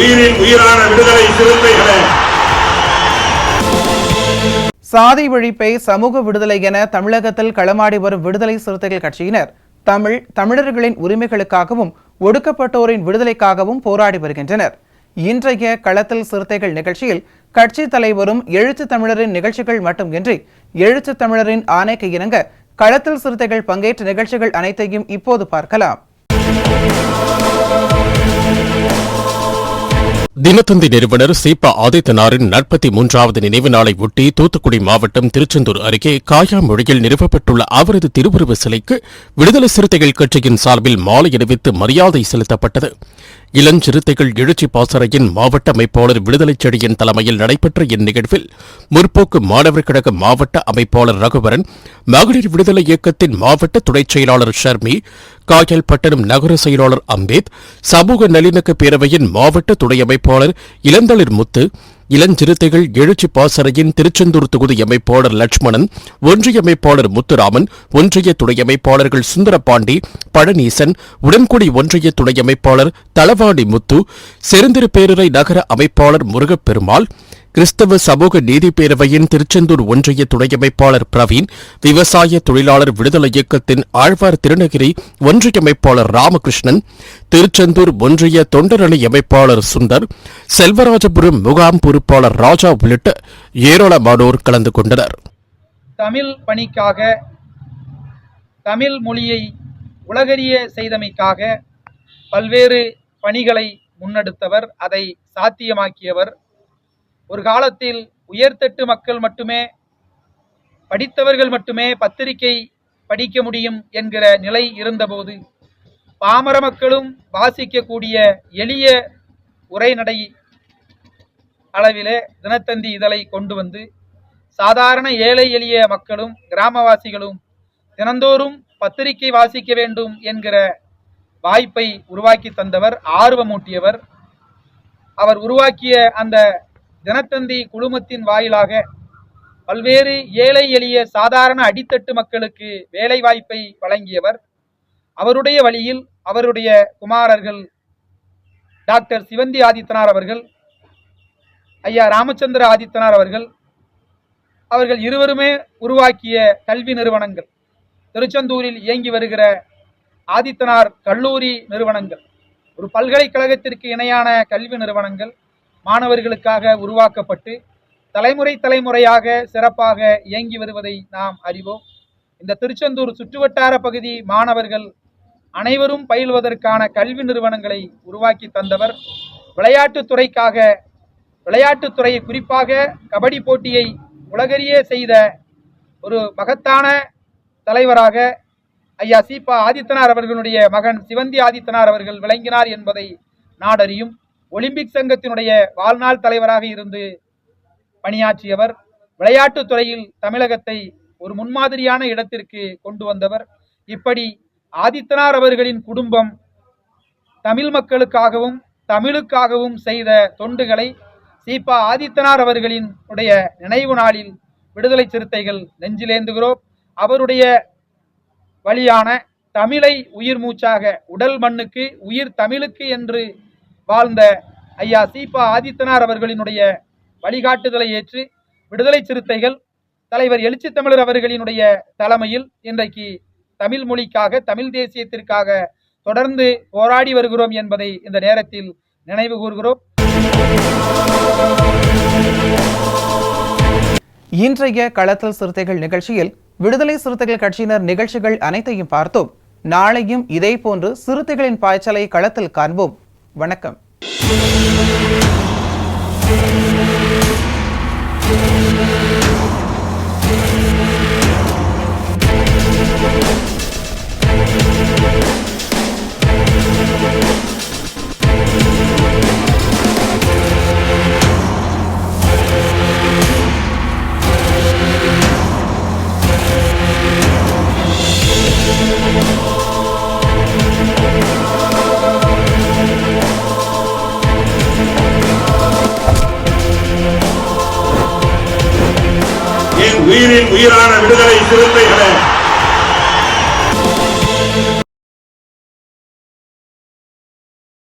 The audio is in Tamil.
உயிரின் உயிரான விடுதலை சிறுத்தைகளே, சாதி ஒழிப்பை சமூக விடுதலை என தமிழகத்தில் களமாடி வரும் விடுதலை சிறுத்தைகள் கட்சியினர் தமிழர்களின் உரிமைகளுக்காகவும் ஒடுக்கப்பட்டோரின் விடுதலைக்காகவும் போராடி வருகின்றனர். இன்றைய களத்தில் சிறுத்தைகள் நிகழ்ச்சியில் கட்சி தலைவரும் எழுத்து தமிழரின் நிகழ்ச்சிகள் மட்டுமின்றி எழுத்து தமிழரின் ஆணைக்கு இணங்க களத்தில் சிறுத்தைகள் பங்கேற்ற நிகழ்ச்சிகள் அனைத்தையும் இப்போது பார்க்கலாம். தினத்தந்தி நிறுவனர் சீபா ஆதித்தனாரின் 43வது நினைவு நாளை ஒட்டி தூத்துக்குடி மாவட்டம் திருச்செந்தூர் அருகே காயா மொழியில் நிறுவப்பட்டுள்ள அவரது திருவுருவ சிலைக்கு விடுதலை சிறுத்தைகள் கட்சியின் சார்பில் மாலை அணிவித்து மரியாதை செலுத்தப்பட்டது. இளஞ்சிறுத்தைகள் எழுச்சி பாசறையின் மாவட்ட அமைப்பாளர் விடுதலை செடியின் தலைமையில் நடைபெற்ற இந்நிகழ்வில் முற்போக்கு மாணவர் கழக மாவட்ட அமைப்பாளர் ரகுவரன், மகளிர் விடுதலை இயக்கத்தின் மாவட்ட துணைச் செயலாளர் ஷர்மி, காயல்பட்டணம் நகர செயலாளர் அம்பேத், சமூக நல்லிணக்க பேரவையின் மாவட்ட துணை அமைப்பாளர் இளந்தளிர் முத்து, இளஞ்சிறுத்தைகள் எழுச்சி பாசறையின் திருச்செந்தூர் தொகுதி அமைப்பாளர் லட்சுமணன், ஒன்றிய அமைப்பாளர் முத்துராமன், ஒன்றிய துணை அமைப்பாளர்கள் சுந்தரபாண்டி, பழநீசன், உடன்குடி ஒன்றிய துணை அமைப்பாளர் தளவாடி முத்து, செருந்திரு பேரரை நகர அமைப்பாளர் முருகப்பெருமாள், கிறிஸ்தவ சமூக நீதி பேரவையின் திருச்செந்தூர் ஒன்றிய துணை அமைப்பாளர் பிரவீன், விவசாய தொழிலாளர் விடுதலை இயக்கத்தின் ஆழ்வார் திருநகிரி ஒன்றிய அமைப்பாளர் ராமகிருஷ்ணன், திருச்செந்தூர் ஒன்றிய தொண்டரணி அமைப்பாளர் சுந்தர், செல்வராஜபுரம் முகாம் பொறுப்பாளர் ராஜா உள்ளிட்ட ஏராளமானோர் கலந்து கொண்டனர். தமிழ் பணிக்காக, தமிழ் மொழியை உலகறிய செய்தமைக்காக பல்வேறு பணிகளை முன்னெடுத்தவர், அதை சாத்தியமாக்கியவர். ஒரு காலத்தில் உயர்தட்டு மக்கள் மட்டுமே, படித்தவர்கள் மட்டுமே பத்திரிகை படிக்க முடியும் என்கிற நிலை இருந்தபோது பாமர மக்களும் வாசிக்கக்கூடிய எளிய உரைநடை அளவிலே தினத்தந்தி இதழை கொண்டு வந்து சாதாரண ஏழை எளிய மக்களும் கிராமவாசிகளும் தினந்தோறும் பத்திரிகை வாசிக்க வேண்டும் என்கிற வாய்ப்பை உருவாக்கி தந்தவர், ஆர்வமூட்டியவர். அவர் உருவாக்கிய அந்த தினத்தந்தி குழுமத்தின் வாயிலாக பல்வேறு ஏழை எளிய சாதாரண அடித்தட்டு மக்களுக்கு வேலை வாய்ப்பை வழங்கியவர். அவருடைய வழியில் அவருடைய குமாரர்கள் டாக்டர் சிவந்தி ஆதித்தனார் அவர்கள், ஐயா ராமச்சந்திர ஆதித்தனார் அவர்கள் இருவருமே உருவாக்கிய கல்வி நிறுவனங்கள், திருச்செந்தூரில் இயங்கி வருகிற ஆதித்தனார் கல்லூரி நிறுவனங்கள், ஒரு பல்கலைக்கழகத்திற்கு இணையான கல்வி நிறுவனங்கள் மாணவர்களுக்காக உருவாக்கப்பட்டு தலைமுறையாக சிறப்பாக இயங்கி வருவதை நாம் அறிவோம். இந்த திருச்செந்தூர் சுற்றுவட்டார பகுதி மாணவர்கள் அனைவரும் பயில்வதற்கான கல்வி நிறுவனங்களை உருவாக்கி தந்தவர். விளையாட்டுத்துறையை குறிப்பாக கபடி போட்டியை உலகறிய செய்த ஒரு மகத்தான தலைவராக ஐயா சீபா ஆதித்தனார் அவர்களுடைய மகன் சிவந்தி ஆதித்தனார் அவர்கள் விளங்கினார் என்பதை நாடறியும். ஒலிம்பிக் சங்கத்தினுடைய வாழ்நாள் தலைவராக இருந்து பணியாற்றியவர். விளையாட்டுத்துறையில் தமிழகத்தை ஒரு முன்மாதிரியான இடத்திற்கு கொண்டு வந்தவர். இப்படி ஆதித்தனார் அவர்களின் குடும்பம் தமிழ் மக்களுக்காகவும் தமிழுக்காகவும் செய்த தொண்டுகளை சீபா ஆதித்தனார் அவர்களின் நினைவு நாளில் விடுதலை சிறுத்தைகள் நெஞ்சிலேந்துகிறோம். அவருடைய வழியான தமிழை உயிர் மூச்சாக, உடல் மண்ணுக்கு உயிர் தமிழுக்கு என்று வாழ்ந்த ஐயா சீபா ஆதித்தனார் அவர்களினுடைய வழிகாட்டுதலை ஏற்று விடுதலை சிறுத்தைகள் தலைவர் எழுச்சி தமிழர் அவர்களினுடைய தலைமையில் இன்றைக்கு தமிழ் மொழிக்காக, தமிழ் தேசியத்திற்காக தொடர்ந்து போராடி வருகிறோம் என்பதை இந்த நேரத்தில் நினைவு கூறுகிறோம். இன்றைய களத்தில் சிறுத்தைகள் நிகழ்ச்சியில் விடுதலை சிறுத்தைகள் கட்சியினர் நிகழ்ச்சிகள் அனைத்தையும் பார்த்தோம். நாளையும் இதே போன்று சிறுத்தைகளின் பாய்ச்சலை களத்தில் காண்போம். வணக்கம். என் உயிரின் உயிரான விடுதலை சிறுத்தைகளே,